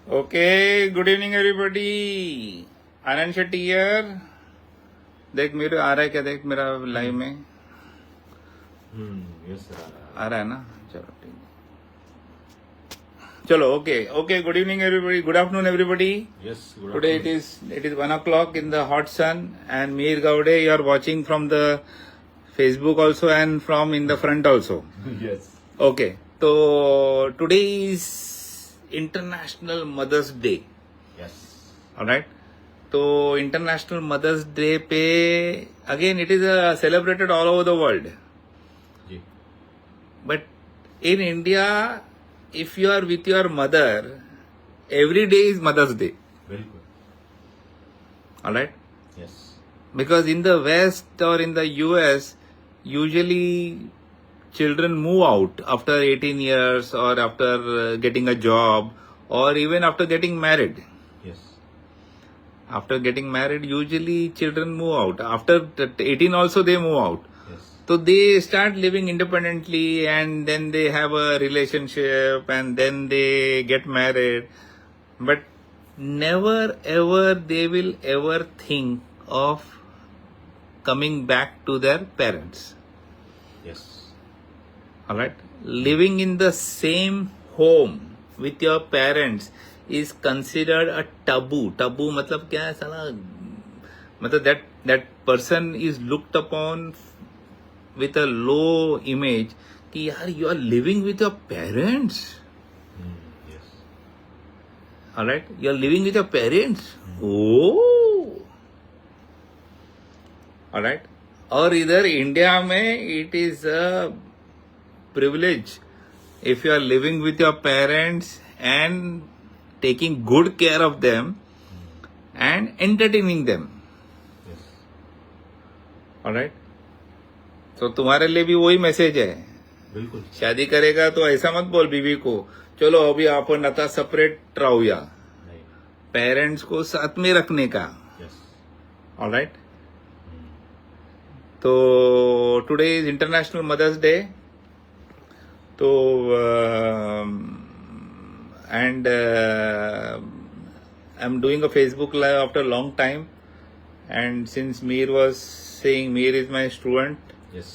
Okay, good evening everybody. Anand Shetty here. देख मेरे आ रहा है क्या? देख मेरा लाइव में यस सर आ रहा है ना? चलो ठीक है. चलो okay. Good evening everybody. Good afternoon everybody. Yes Today it is 1 o'clock in the hot sun, and Mir Gaude, you are watching from the Facebook also and from in the front also. Yes Okay. So today is International Mother's Day. Yes Alright. तो International Mother's Day पे again it is celebrated all over the world, जी but in India if you are with your mother every day is Mother's Day. बिल्कुल alright. Yes Because in the West or in the US, usually children move out after 18 years or after getting a job or even after getting married. Yes After getting married, usually children move out. After 18 also they move out. Yes So they start living independently and then they have a relationship and then they get married. But never ever they will ever think of coming back to their parents. Yes Alright? Living in the same home with your parents is considered a taboo. Taboo मतलब क्या है साला? मतलब that person is looked upon with a low image कि यार you are living with your parents. Yes Alright? You are living with your parents. Oh. Alright? और इधर India में it is a privilege if you are living with your parents and taking good care of them and entertaining them. Yes Alright? तो तुम्हारे लिए भी वही message है. बिल्कुल शादी करेगा तो ऐसा मत बोल बीवी को चलो अभी आपण आता सेपरेट राहूया. नहीं पेरेंट्स को साथ में रखने का. Yes alright. तो today is International Mother's Day. तो and I'm doing a Facebook live after a long time, and since Mir was saying Mir is my student, yes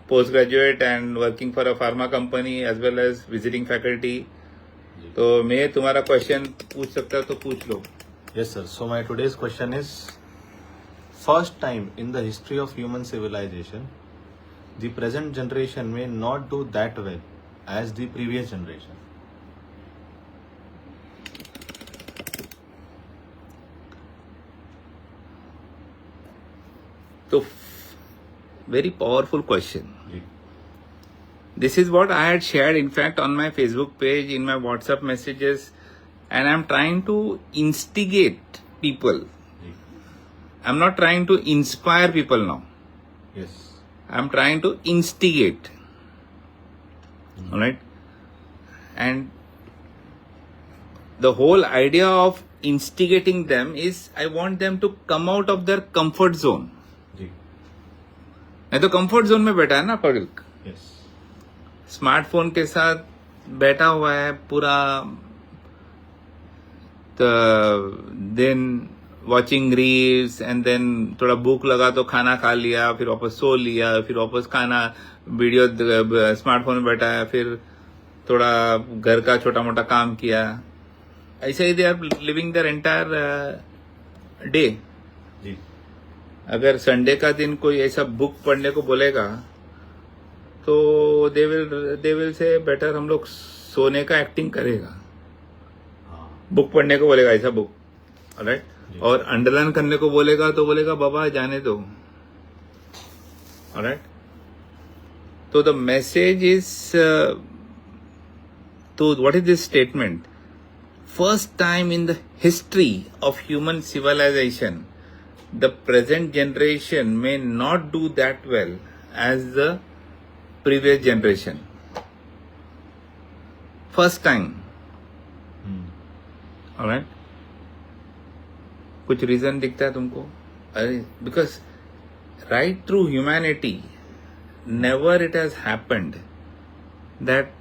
postgraduate and working for a pharma company as well as visiting faculty. तो मैं तुम्हारा question पूछ सकता तो पूछ लो. Yes sir so my today's question is first time in the history of human civilisation the present generation may not do that well as the previous generation. तो very powerful question. जी This is what I had shared in fact on my Facebook page, in my WhatsApp messages, and I'm trying to instigate people. जी I'm not trying to inspire people now. Yes I'm trying to instigate. Alright? And the whole idea of instigating them is I want them to come out of their comfort zone. जी नहीं तो comfort zone में बैठा है ना public. Yes smartphone के साथ बैठा हुआ है पूरा. Then watching reels and then थोड़ा भूख लगा तो खाना खा लिया, फिर वापस सो लिया, फिर वापस खाना, वीडियो स्मार्टफोन में बैठा है, फिर थोड़ा घर का छोटा मोटा काम किया. ऐसे ही they are living their entire day. जी अगर संडे का दिन कोई ऐसा बुक पढ़ने को बोलेगा तो दे विल से बेटर हम लोग सोने का एक्टिंग करेगा. हाँ बुक पढ़ने को बोलेगा ऐसा बुक. ऑलराइट. जी. और अंडरलाइन करने को बोलेगा तो बोलेगा बाबा जाने दो. ऑलराइट. तो द मैसेज इज तो what is this statement? First time in the history of human civilisation the present generation may not do that well as the previous generation. First time. Alright? कुछ reason दिखता है तुमको? Because right through humanity, never it has happened that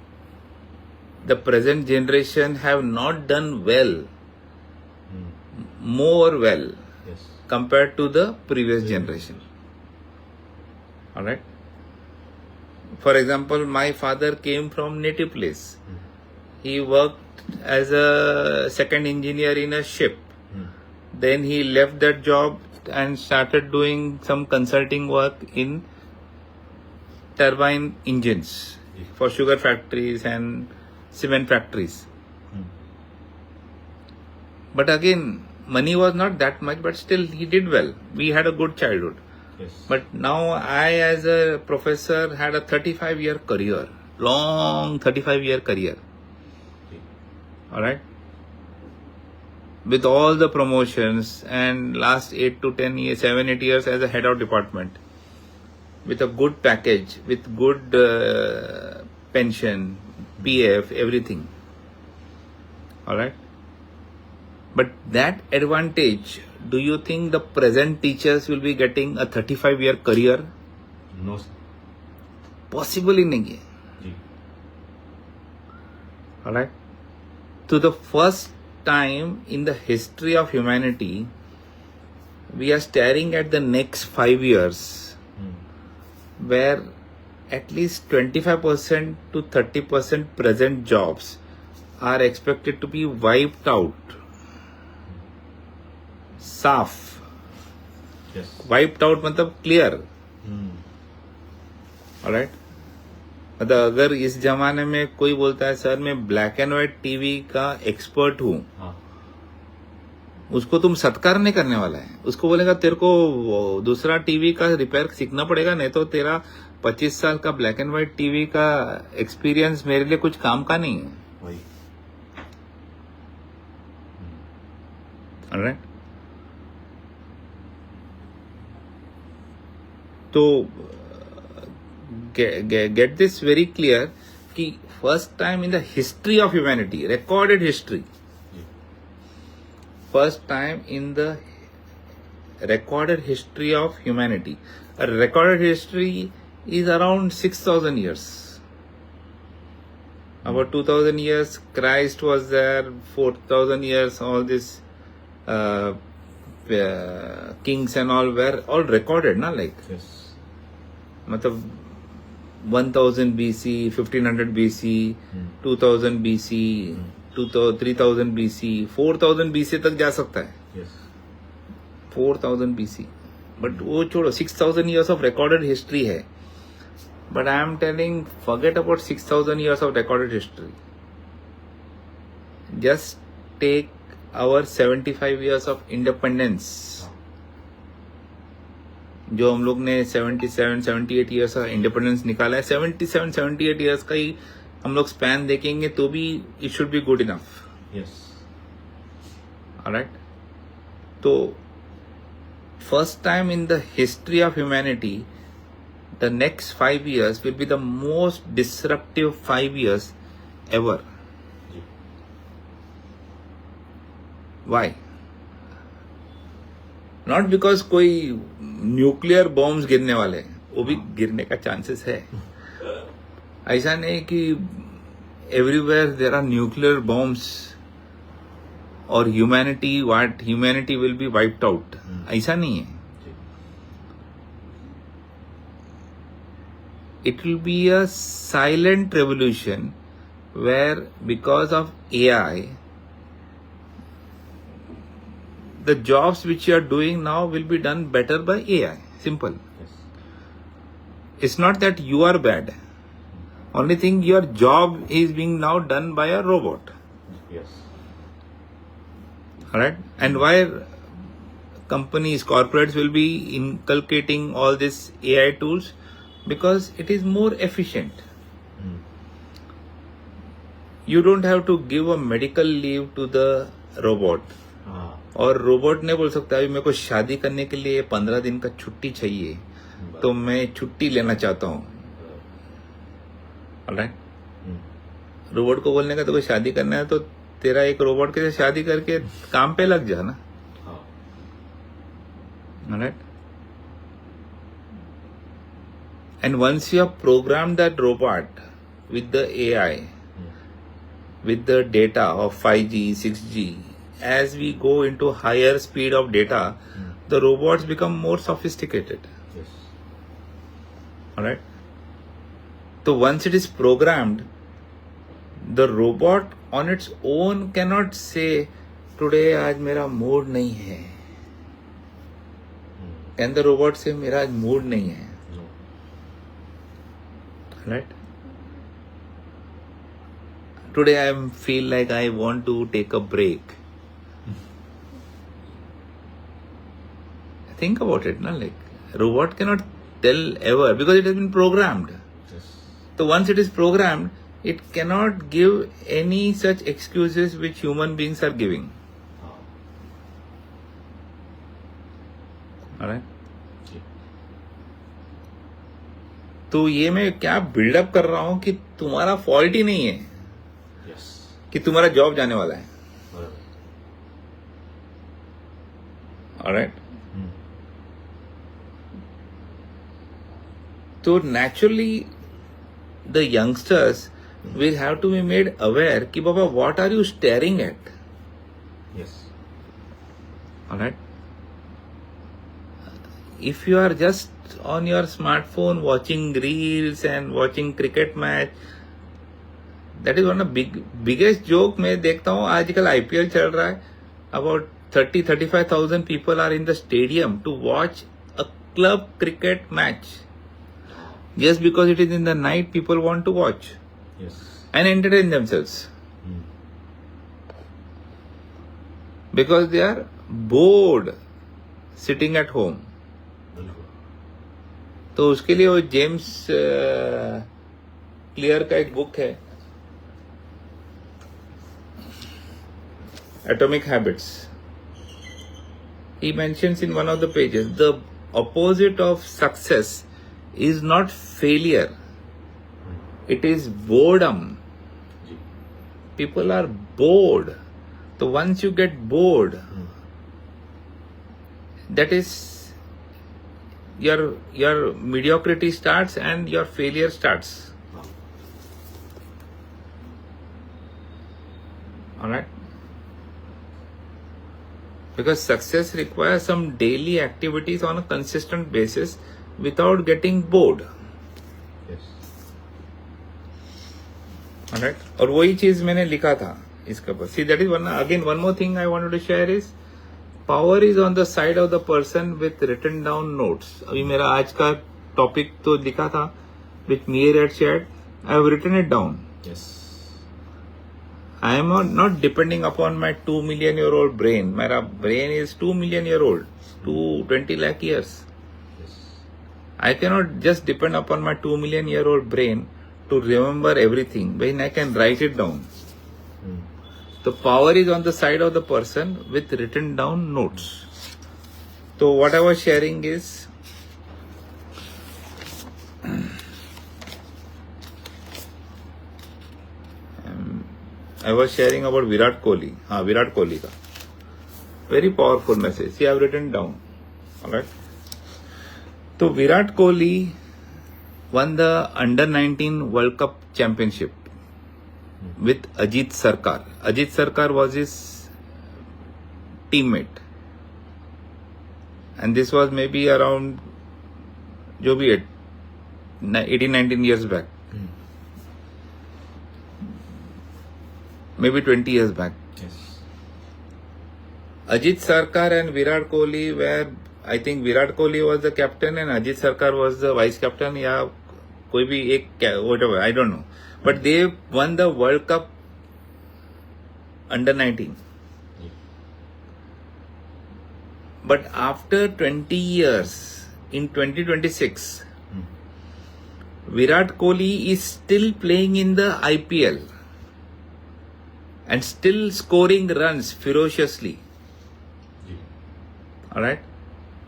the present generation have not done well, more well Yes. compared to the previous generation. Alright? For example, my father came from native place. He worked as a second engineer in a ship. Then he left that job and started doing some consulting work in turbine engines for sugar factories and cement factories. But again, money was not that much, but still he did well. We had a good childhood. Yes. But now I, as a professor, had a 35-year career, long 35-year career. Alright? With all the promotions and last 8 to 10 years, 7-8 years as a head of department. With a good package, with good pension, PF, everything. Alright? But that advantage, do you think the present teachers will be getting a 35-year career? No, sir. Possible ही नहीं है. जी. Alright? To the first time in the history of humanity, we are staring at the next 5 years where at least 25% to 30% present jobs are expected to be wiped out. साफ. Yes. Wiped out मतलब clear. Alright? मतलब अगर इस जमाने में कोई बोलता है सर मैं ब्लैक एंड व्हाइट टीवी का एक्सपर्ट हूँ, उसको तुम सत्कार नहीं करने वाला है. उसको बोलेगा तेरे को दूसरा टीवी का रिपेयर सीखना पड़ेगा, नहीं तो तेरा 25 साल का ब्लैक एंड व्हाइट टीवी का एक्सपीरियंस मेरे लिए कुछ काम का नहीं है. वही. Alright? तो get this very clear कि first time in the history of humanity, recorded history, first time in the recorded history of humanity, a recorded history is around 6,000 years. About 2,000 years Christ was there, 4,000 years all this kings and all were all recorded, na, like. Yes. मतलब 1000 BC, 1500 BC, 2000 BC, 3000 BC, 4000 BC तक जा सकता है. Yes. 4000 BC. But वो छोड़ो, 6000 years of recorded history है. But I am telling, forget about 6000 years of recorded history. Just take our 75 years of independence. जो हम लोग ने 77-78 ईयर्स का इंडिपेंडेंस निकाला है, 77-78 ईयर्स का ही हम लोग स्पैन देखेंगे तो भी it should be good enough. Yes. Alright? तो first time in the history of humanity, the next 5 years will be the most disruptive 5 years ever. Why? Not because कोई न्यूक्लियर बॉम्ब्स गिरने वाले, वो भी गिरने का चांसेस है. ऐसा नहीं कि everywhere there are nuclear bombs और humanity will be wiped out. ऐसा नहीं है. It will be a silent revolution where because of AI the jobs which you are doing now will be done better by AI. Simple. Yes. It's not that you are bad. Only thing, your job is being now done by a robot. Yes. Alright? And why companies, corporates will be inculcating all these AI tools? Because it is more efficient. You don't have to give a medical leave to the robot. और robot ने बोल सकता है अभी मेरे को शादी करने के लिए 15 दिन का छुट्टी चाहिए, तो मैं छुट्टी लेना चाहता हूँ. ऑलराइट? रोबोट को बोलने का तो कोई शादी करना है तो तेरा एक रोबोट के साथ शादी करके काम पे लग जा ना. Alright? And once you have programmed that robot with the AI, with the data of 5G, 6G, as we go into higher speed of data, the robots become more sophisticated. Yes. Alright? So once it is programmed, the robot on its own cannot say, today आज मेरा mood नहीं है. Can the robot say, मेरा आज mood नहीं है? No. Right? Today I feel like I want to take a break. Think about it, na? Like robot cannot tell ever because it has been programmed. Yes. So once it is programmed, it cannot give any such excuses which human beings are giving. Alright? तो ये मैं क्या buildup कर रहा हूं कि तुम्हारा fault ही नहीं है कि तुम्हारा जॉब जाने वाला है. ऑलराइट. तो naturally the youngsters will have to be made aware कि बाबा what are you staring at? Yes. Alright. If you are just on your smartphone watching reels and watching cricket match, that is one of biggest joke मैं देखता हूँ. आजकल IPL चल रहा है. About 30-35,000 people are in the stadium to watch a club cricket match. Just because it is in the night, people want to watch. Yes. And entertain themselves. Because they are bored sitting at home. तो उसके लिए वो James clear का एक book है, Atomic Habits. He mentions in one of the pages, the opposite of success is not failure. It is boredom. People are bored. So once you get bored, that is your mediocrity starts and your failure starts. Alright? Because success requires some daily activities on a consistent basis without getting bored. Yes. Alright? और वही चीज मैंने लिखा था इसके ऊपर. See, that is one more thing I wanted to share is power is on the side of the person with written down notes. अभी मेरा आज का टॉपिक तो लिखा था which Mir had shared. I have written it down. Yes. I am not depending upon my 2 million year old brain. My brain is 2 million year old, 20 lakh years. Yes. I cannot just depend upon my 2 million year old brain to remember everything. When I can write it down. The power is on the side of the person with written down notes. So what I was sharing is I was sharing about Virat Kohli. Virat Kohli ka. Very powerful message. See, I have written down. Alright. So Virat Kohli won the Under-19 World Cup Championship with Ajit Sarkar. Ajit Sarkar was his teammate. And this was maybe around, जो भी है, 18-19 years back. Maybe 20 years back. Yes. Ajit Sarkar and Virat Kohli were, I think Virat Kohli was the captain and Ajit Sarkar was the vice captain, या कोई भी एक, whatever, I don't know. But they won the World Cup Under-19. But after 20 years, in 2026, Virat Kohli is still playing in the IPL and still scoring runs ferociously. Alright?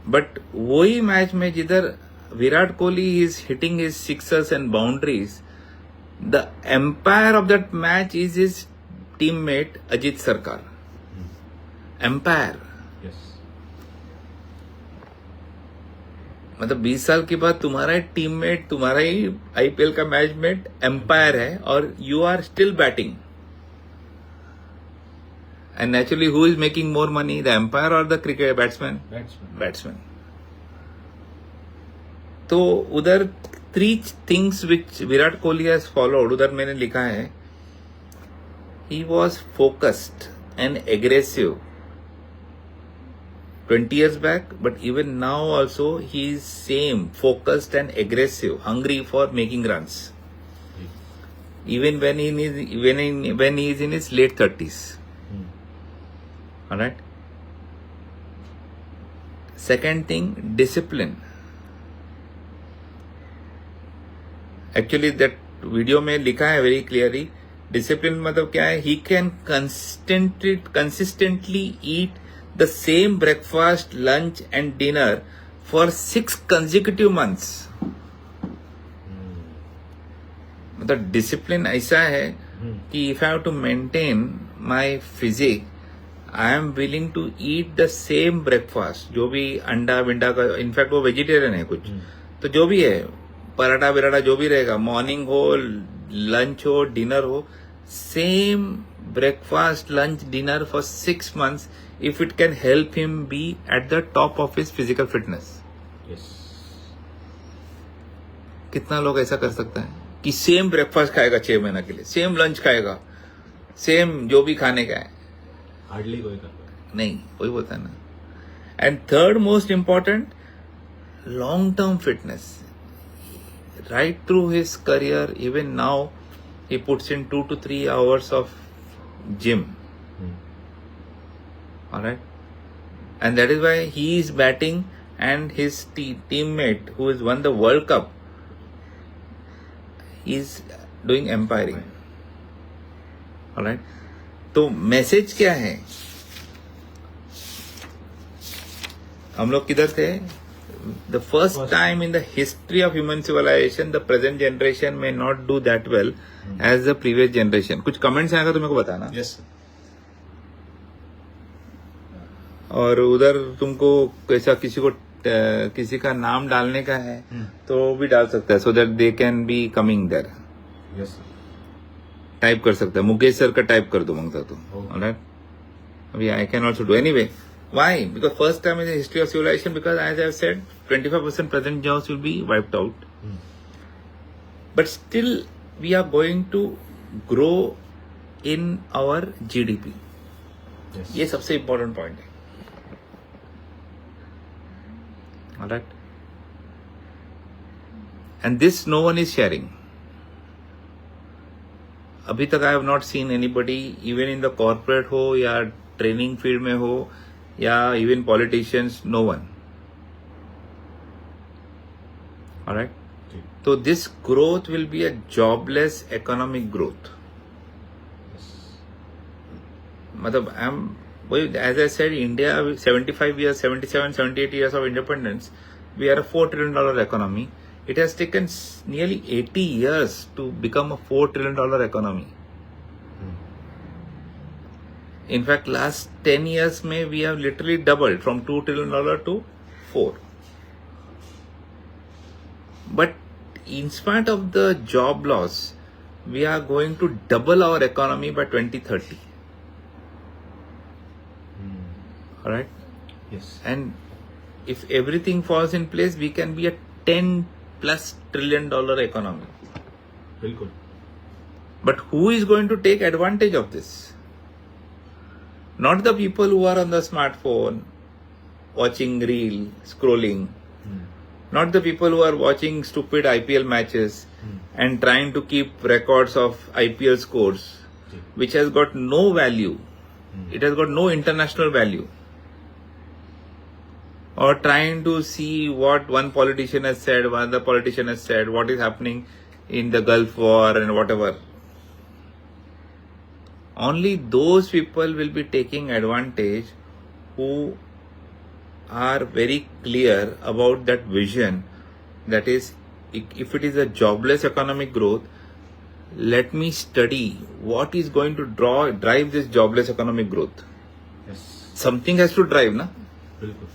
But वही match में जिधर Virat Kohli is hitting his sixers and boundaries, the umpire of that match is his teammate Ajit Sarkar. Umpire. Yes. मतलब 20 साल के बाद तुम्हारा teammate, तुम्हारा ही IPL का मैचमेट एम्पायर है और you are still batting. And naturally, who is making more money, the umpire or the cricket batsman? Batsman. तो उधर 3 things which Virat Kohli has followed, उधर मैंने लिखा है, he was focused and aggressive 20 years back, but even now also he is same, focused and aggressive, hungry for making runs. Even when he is in his late 30s. Alright. Second thing, discipline. Actually that video में लिखा है very clearly, discipline मतलब क्या है, he can consistently eat the same breakfast, lunch and dinner for 6 consecutive months. मतलब discipline ऐसा है कि if I have to maintain my physique, I am willing to eat the same breakfast. जो भी अंडा विंडा का, इनफैक्ट वो वेजिटेरियन है कुछ, तो जो भी है पराठा बिराठा जो भी रहेगा, मॉर्निंग हो, लंच हो, डिनर हो, same breakfast, lunch, dinner for 6 months if it can help him be at the top of his physical fitness. Yes. कितना लोग ऐसा कर सकता है कि सेम ब्रेकफास्ट खाएगा 6 महीना के लिए, सेम लंच खाएगा, सेम जो भी खाने का है, हार्डली कोई करता नहीं, कोई बोलता है ना. And third most important, long term fitness. Right through his career, even now, he puts in 2 to 3 hours of gym. Alright? And that is why he is batting and his teammate who has won the World Cup is doing umpiring. Alright? तो message क्या है? हम लोग किधर थे? The first time in the history of human civilization, the present generation may not do that well as the previous generation. कुछ comments आएगा तो मेरे को बताना. Yes. और उधर तुमको कैसा किसी का नाम डालने का है तो भी डाल सकता है, so that they can be coming there. Yes. Type कर सकता है, मुकेश सर का टाइप कर दो मांगता तो. Alright? अभी I can also do anyway. Why? Because first time in the history of civilization, because as I have said, 25% present jobs will be wiped out. But still, we are going to grow in our GDP. Yes. ये सबसे important point है. Alright? And this no one is sharing. अभी तक I have not seen anybody, even in the corporate हो या training field में हो, या even politicians, no one. Alright? So this growth will be a jobless economic growth. मतलब as I said, India 75 years, 77, 78 years of independence, we are a $4 trillion economy. It has taken nearly 80 years to become a $4 trillion economy. In fact, last 10 years में we have literally doubled from $2 trillion to 4. But in spite of the job loss, we are going to double our economy by 2030. Alright? Yes. And if everything falls in place, we can be a $10+ trillion economy. Very good. But who is going to take advantage of this? Not the people who are on the smartphone, watching reel, scrolling. Not the people who are watching stupid IPL matches and trying to keep records of IPL scores, which has got no value. It has got no international value. Or trying to see what one politician has said, one other politician has said, what is happening in the Gulf War and whatever. Only those people will be taking advantage who are very clear about that vision. That is, if it is a jobless economic growth, let me study what is going to drive this jobless economic growth. Yes. Something has to drive, na? बिल्कुल.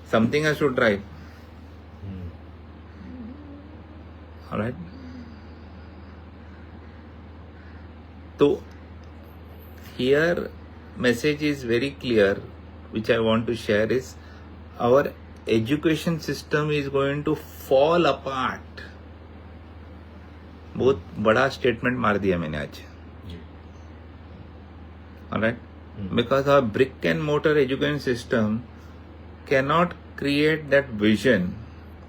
Something has to drive. Alright? So, here message is very clear, which I want to share is our education system is going to fall apart. बहुत बड़ा statement मार दिया मैंने आज. Alright? Because our brick and mortar education system cannot create that vision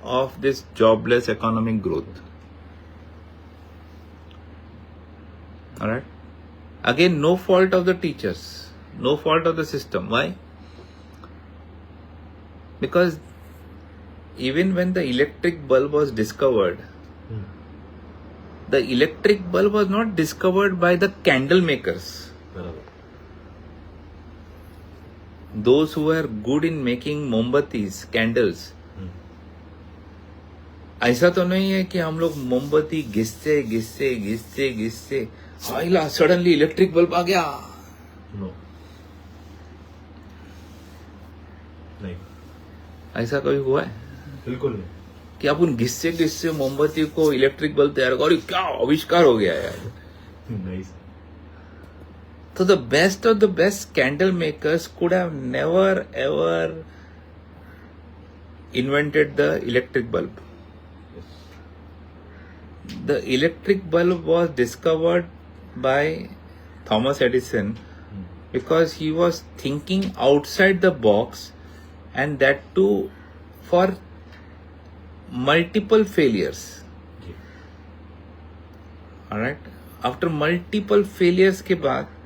of this jobless economic growth. Alright? Again, no fault of the teachers, no fault of the system. Why? Because even when the electric bulb was discovered, the electric bulb was not discovered by the candle makers. Those who are good in making मोमबत्तीज, candles. ऐसा तो नहीं है कि हम लोग मोमबत्ती घिसते घिसते घिसते घिसते आइला सडनली इलेक्ट्रिक बल्ब आ गया. No. नहीं. ऐसा कभी हुआ है बिल्कुल नहीं. कि अपन घिसते घिसते मोमबत्ती को इलेक्ट्रिक बल्ब तैयार करो, क्या आविष्कार हो गया यार. नहीं. So the best of the best candle makers could have never ever invented the electric bulb. The electric bulb was discovered by Thomas Edison because he was thinking outside the box, and that too for multiple failures. Alright? After multiple failures के बाद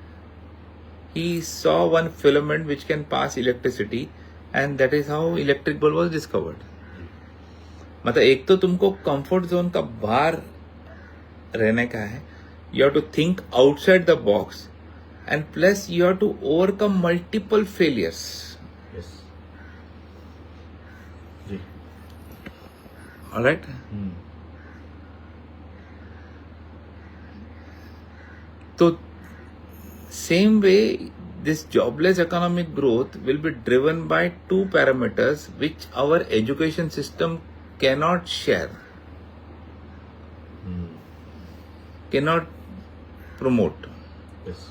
he saw one filament which can pass electricity, and that is how electric bulb was discovered. मतलब एक तो तुमको comfort zone का बाहर रहने का है, you have to think outside the box, and plus you have to overcome multiple failures. Yes. Ji. Alright? So same way, this jobless economic growth will be driven by two parameters which our education system cannot share, cannot promote. Yes.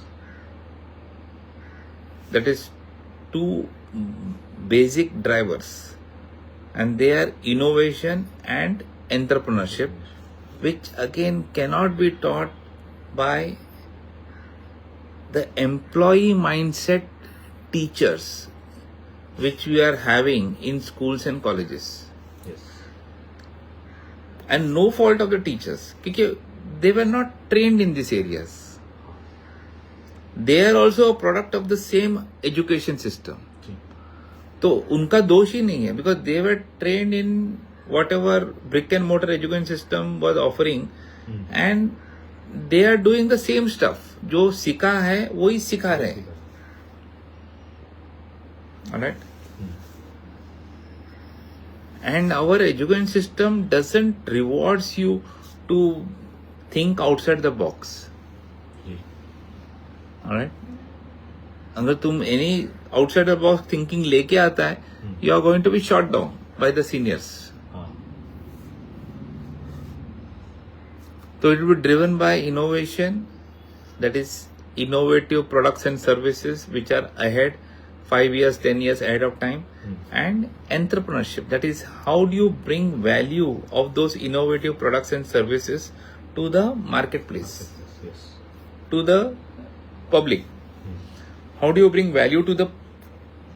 That is two basic drivers, and they are innovation and entrepreneurship, which again cannot be taught by the employee mindset teachers which we are having in schools and colleges. Yes. And no fault of the teachers, because they were not trained in these areas. They are also a product of the same education system. तो उनका दोष ही नहीं है, because they were trained in whatever brick and mortar education system was offering, and they are doing the same stuff. जो सीखा है वही सिखा रहे हैं. Alright? And our education system doesn't rewards you to think outside the box. Alright? अगर तुम any outside the box thinking लेके आता है, you are going to be shot down by the seniors. So it will be driven by innovation, that is innovative products and services which are ahead 5 years, 10 years ahead of time, and entrepreneurship, that is how do you bring value of those innovative products and services to the marketplace, Yes. to the public. How do you bring value to the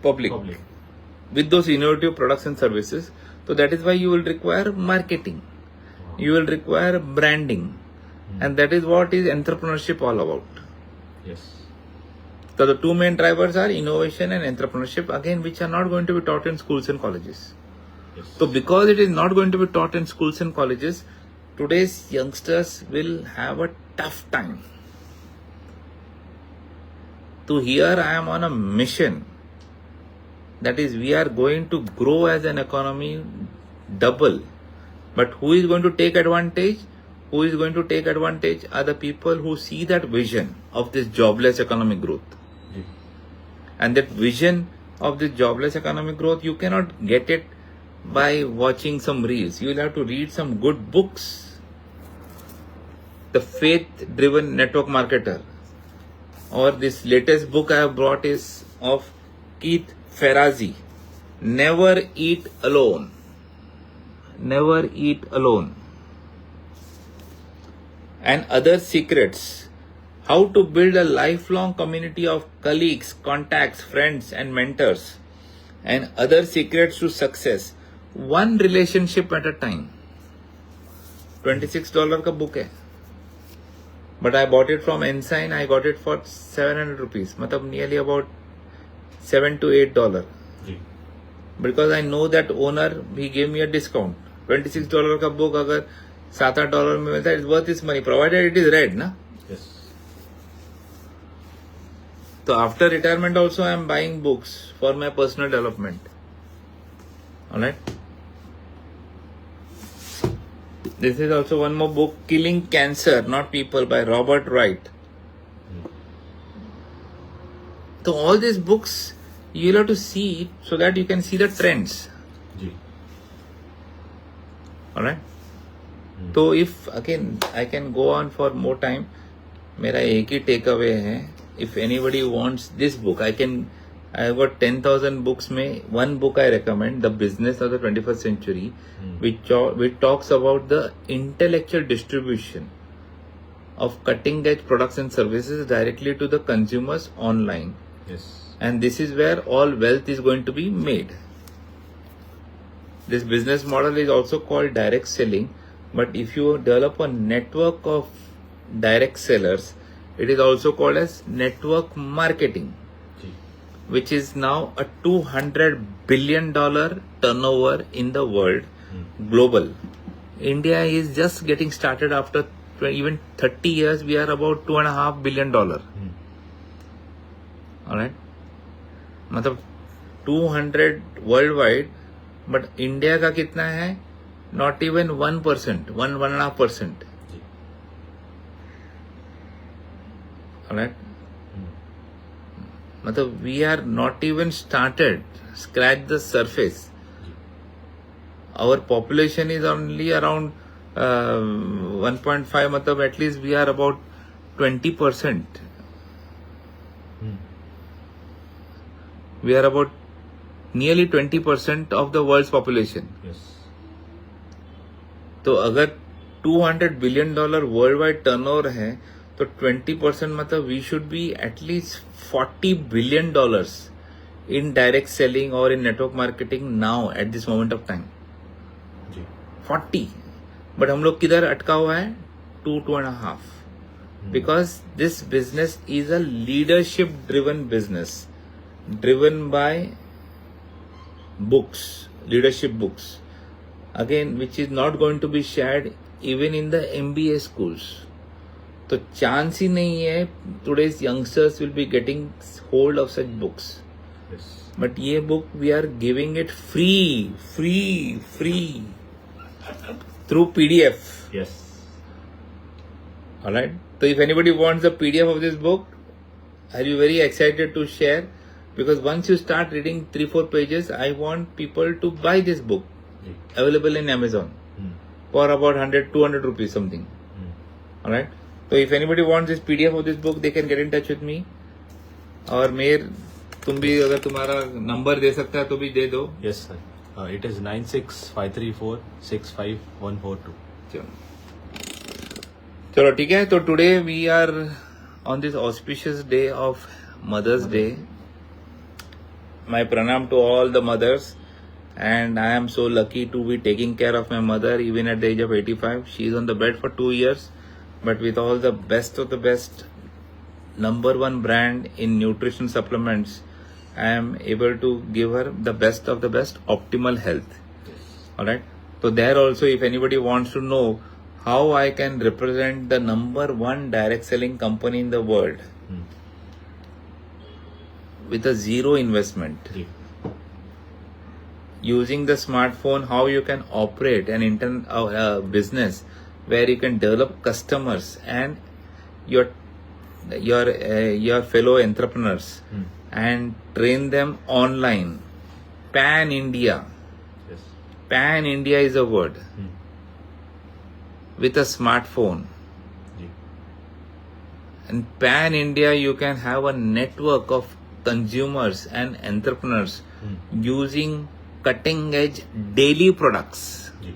public with those innovative products and services? So that is why you will require marketing, you will require branding, and that is what is entrepreneurship all about. Yes. So the two main drivers are innovation and entrepreneurship, again which are not going to be taught in schools and colleges. Yes. So because it is not going to be taught in schools and colleges, today's youngsters will have a tough time. So here I am on a mission, that is we are going to grow as an economy double, but who is going to take advantage? Who is going to take advantage are the people who see that vision of this jobless economic growth. And that vision of this jobless economic growth, you cannot get it by watching some reels. You will have to read some good books. The Faith Driven Network Marketer, or this latest book I have brought is of Keith Ferrazzi, Never Eat Alone. Never Eat Alone. And Other Secrets, how to build a lifelong community of colleagues, contacts, friends and mentors, and other secrets to success, one relationship at a time. $26 का book है, but I bought it from Ensign. I got it for 700 rupees, मतलब nearly about $7 to $8. Because I know that owner, he gave me a discount. $26 का book अगर $7-8 में मिलता है, it's worth its money, provided it is read, ना? Yes. So after retirement also I am buying books for my personal development. Alright. This is also one more book, Killing Cancer, Not People, by Robert Wright. So all these books you will have to see so that you can see the trends. Alright. So if again I can go on for more time, मेरा एक ही takeaway है. If anybody wants this book, I have got 10,000 books में one book I recommend, The Business of the 21st Century, which talks about the intellectual distribution of cutting edge products and services directly to the consumers online. Yes. And this is where all wealth is going to be made. This business model is also called direct selling, but if you develop a network of direct sellers, it is also called as network marketing, which is now a $200 billion turnover in the world, global. India is just getting started. After even 30 years, we are about $2.5 billion. Alright? मतलब 200 worldwide, but India का कितना है? Not even 1%, 1.5%. Alright? मतलब we are not even started, scratch the surface. Our population is only around 1.5, मतलब at least we are about 20%. We are about nearly 20% of the world's population. Yes. तो अगर $200 billion worldwide turnover है, तो 20% मतलब we should be at least $40 billion in direct selling or in network marketing now at this moment of time. 40. But हम लोग किधर अटका हुआ है? 2.5. Because this business is a leadership driven business, driven by books, leadership books, again, which is not going to be shared even in the MBA schools. तो chance ही नहीं है today's youngsters will be getting hold of such books. Yes. But ये book we are giving it free through PDF. Yes. Alright. So if anybody wants the PDF of this book, I'll be very excited to share, because once you start reading 3-4 pages, I want people to buy this book, available in Amazon for about 100-200 rupees something. Alright. So if anybody wants this PDF of this book, they can get in touch with me. और मेर तुम भी अगर तुम्हारा number दे सकता है तो भी दे दो. Yes sir. It is 9653465142. चलो ठीक है. तो today we are on this auspicious day of Mother's Day. My pranam to all the mothers, and I am so lucky to be taking care of my mother even at the age of 85. She is on the bed for 2 years, but with all the best of the best, #1 brand in nutrition supplements, I am able to give her the best of the best optimal health. Alright. So there also, if anybody wants to know how I can represent the #1 direct selling company in the world with a zero investment, using the smartphone, how you can operate an business where you can develop customers and your fellow entrepreneurs and train them online. Pan India. Yes. Pan India is a word. With a smartphone. In pan India, you can have a network of consumers and entrepreneurs using cutting edge daily products. Ji.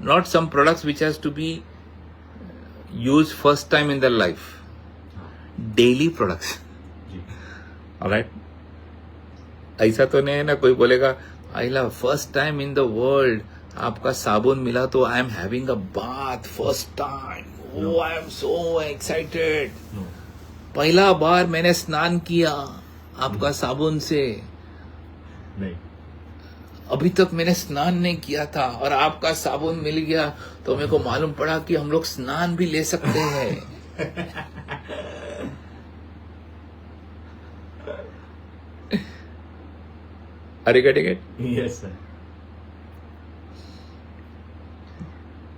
Not some products which has to be used first time in their life. Daily products. Ji. Alright? ऐसा तो नहीं है ना, कोई बोलेगा I love first time in the world आपका साबुन मिला तो I am having a bath first time, oh I am so excited, No. पहला बार मैंने स्नान किया आपका साबुन से, नहीं. अभी तक मैंने स्नान नहीं किया था और आपका साबुन मिल गया तो मेरे को मालूम पड़ा कि हम लोग स्नान भी ले सकते हैं. Are you getting it? Yes, sir.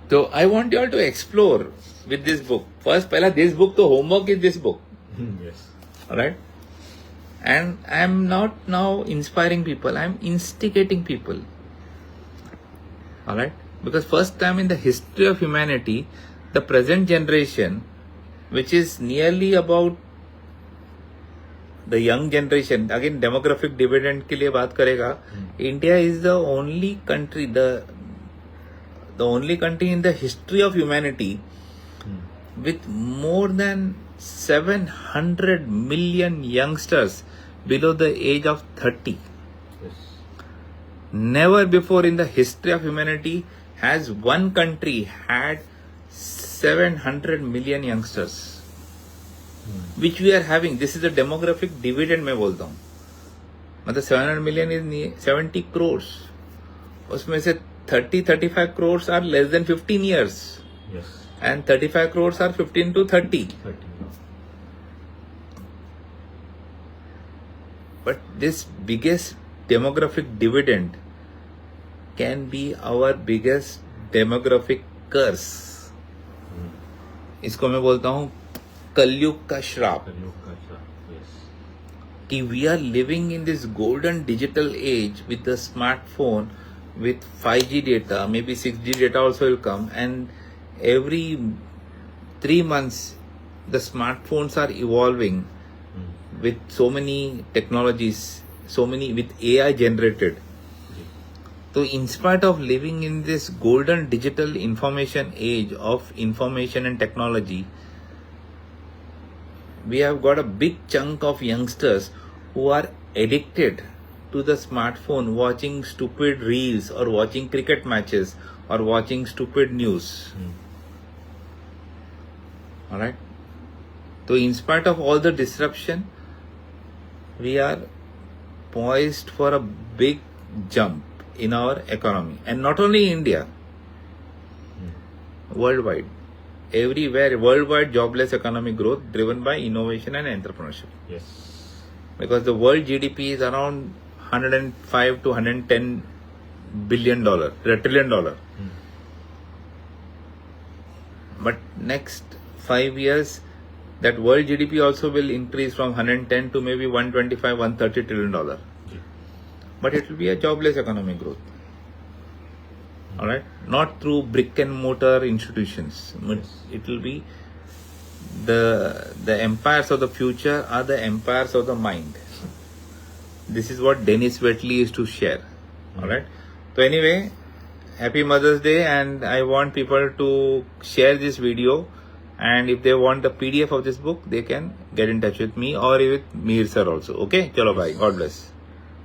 So I want you all to explore with this book. First, पहला this book तो homework is this book. Yes. Alright? And I am not now inspiring people, I am instigating people. Alright? Because first time in the history of humanity, the present generation, which is nearly about the young generation, again demographic dividend के लिए बात करेगा, India is the only country, the only country in the history of humanity with more than 700 million youngsters below the age of 30. Yes. Never before in the history of humanity has one country had 700 million youngsters. Which we are having. This is the demographic dividend मैं बोलता हूँ. मतलब 700 million is 70 crores. उसमें से 30-35 crores are less than 15 years. Yes. And 35 crores are 15 to 30. 30. But this biggest demographic dividend can be our biggest demographic curse. इसको मैं बोलता हूँ कलयुग का श्राप. Yes. कि we are living in this golden digital age with the smartphone, with 5G data, maybe 6G data also will come, and every 3 months the smartphones are evolving with so many technologies, so many with AI generated. So in spite of living in this golden digital information age of information and technology, we have got a big chunk of youngsters who are addicted to the smartphone, watching stupid reels or watching cricket matches or watching stupid news. Alright? So in spite of all the disruption, we are poised for a big jump in our economy. And not only India, worldwide. Everywhere, worldwide jobless economic growth driven by innovation and entrepreneurship. Yes. Because the world GDP is around 105 to 110 billion dollar, trillion dollar. But next 5 years, that world GDP also will increase from 110 to maybe 125, 130 trillion dollar. But it will be a jobless economic growth. Alright? Not through brick and mortar institutions. But it will be the empires of the future are the empires of the mind. This is what Dennis Waitley is to share. Alright? So anyway, happy Mother's Day, and I want people to share this video, and if they want the PDF of this book, they can get in touch with me or with Mir sir also. Okay? Chalo bye. God bless.